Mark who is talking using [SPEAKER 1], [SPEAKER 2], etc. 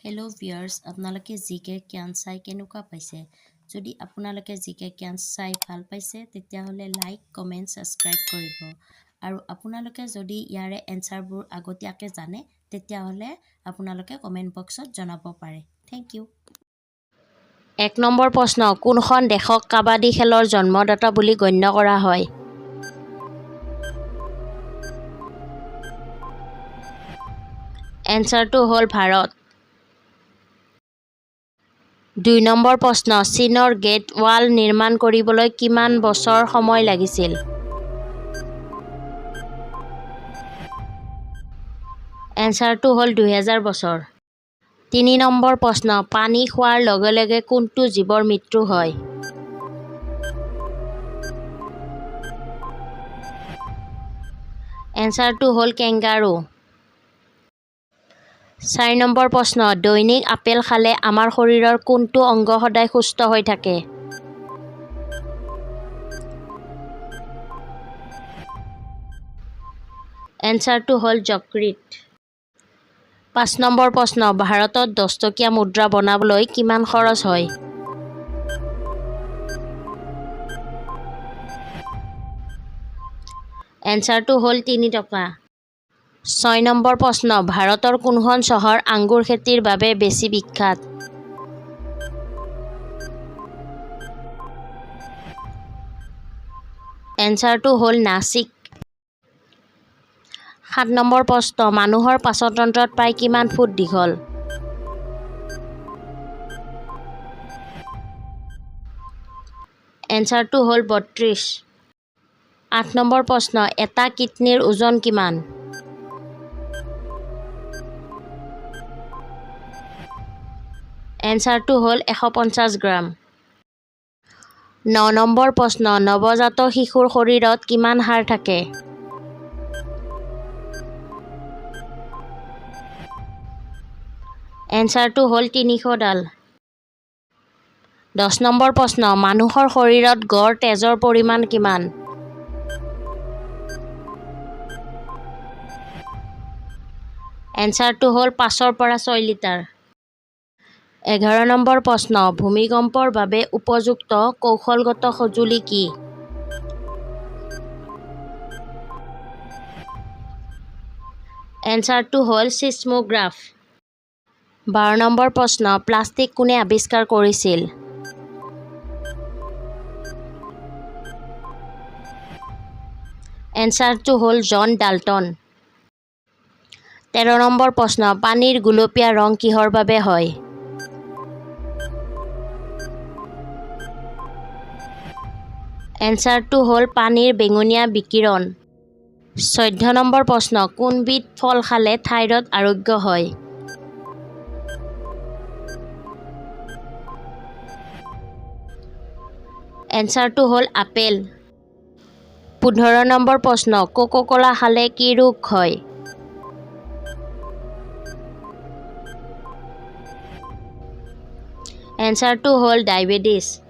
[SPEAKER 1] Hello' viewers, আপোনালোকে জিকে জ্ঞান চাই কেনেকুৱা পাইছে? যদি আপোনালোকে জিকে জ্ঞান চাই ভাল পাইছে তেতিয়াহ'লে লাইক, কমেণ্ট, ছাবস্ক্ৰাইব কৰিব। আৰু আপোনালোকে যদি ইয়াৰে এনচাৰবোৰ আগতীয়াকৈ জানে তেতিয়াহ'লে আপোনালোকে কমেণ্ট বক্সত জনাব পাৰে। Thank U.
[SPEAKER 2] ১ নম্বৰ প্ৰশ্ন, কোনখন দেশক কাবাডী খেলৰ জন্মদাতা বুলি গণ্য কৰা হয়? এনচাৰটো হ'ল ভাৰত। ২ নম্বৰ প্ৰশ্ন, চীনৰ গ্ৰেট ৱাল নিৰ্মাণ কৰিবলৈ কিমান বছৰ সময় লাগিছিল? এনচাৰটো হ'ল ২০০০ বছৰ। ৩ নম্বৰ প্ৰশ্ন, পানী খোৱাৰ লগে লগে কোনটো জীৱৰ মৃত্যু হয়? এনচাৰটো হ'ল কেংগাৰু। ৪ নম্বৰ প্ৰশ্ন, দৈনিক আপেল খালে আমাৰ শৰীৰৰ কোনটো অংগ সদায় সুস্থ হৈ থাকে? এনচাৰটো হ'ল যকৃত। ৫ নম্বৰ প্ৰশ্ন, ভাৰতত ১০ টকীয়া মুদ্ৰা বনাবলৈ কিমান খৰচ হয়? এনচাৰটো হ'ল ৩ টকা। ৬ নম্বৰ প্ৰশ্ন, ভাৰতৰ কোনখন চহৰ আঙ্গুৰ খেতিৰ বাবে বেছি বিখ্যাত? এনচাৰটো হ'ল নাছিক। ৭ নম্বৰ প্ৰশ্ন, মানুহৰ পাচনতন্ত্ৰত প্ৰায় কিমান ফুট দীঘল? এনচাৰটো হ'ল ৩২। ৮ নম্বৰ প্ৰশ্ন, এটা কিডনীৰ ওজন কিমান? এনচাৰটো হ'ল ১৫০ গ্ৰাম। ৯ নম্বৰ প্ৰশ্ন, নৱজাতক শিশুৰ শৰীৰত কিমান হাড় থাকে? এনচাৰটো হ'ল ৩০০ডাল। ১০ নম্বৰ প্ৰশ্ন, মানুহৰ শৰীৰত গড় তেজৰ পৰিমাণ কিমান? এনচাৰটো হ'ল ৫ৰ পৰা ৬ লিটাৰ। ১১ নম্বৰ প্ৰশ্ন, ভূমিকম্পৰ বাবে উপযুক্ত কৌশলগত সঁজুলি কি? এনচাৰটো হ'ল ছিস্মোগ্ৰাফ। ১২ নম্বৰ প্ৰশ্ন, প্লাষ্টিক কোনে আৱিষ্কাৰ কৰিছিল? এনচাৰটো হ'ল জন ডাল্টন। ১৩ নম্বৰ প্ৰশ্ন, পানীৰ গুলপীয়া ৰং কিহৰ বাবে হয়? এনচাৰটো হ'ল পানীৰ বেঙুনীয়া বিকিৰণ। ১৪ নম্বৰ প্ৰশ্ন, কোনবিধ ফল খালে থাইৰয়ড আৰোগ্য হয়? এনচাৰটো হ'ল আপেল। ১৫ নম্বৰ প্ৰশ্ন, কোকা-কোলা খালে কি ৰোগ হয়? এনচাৰটো হ'ল ডায়েবেটিছ।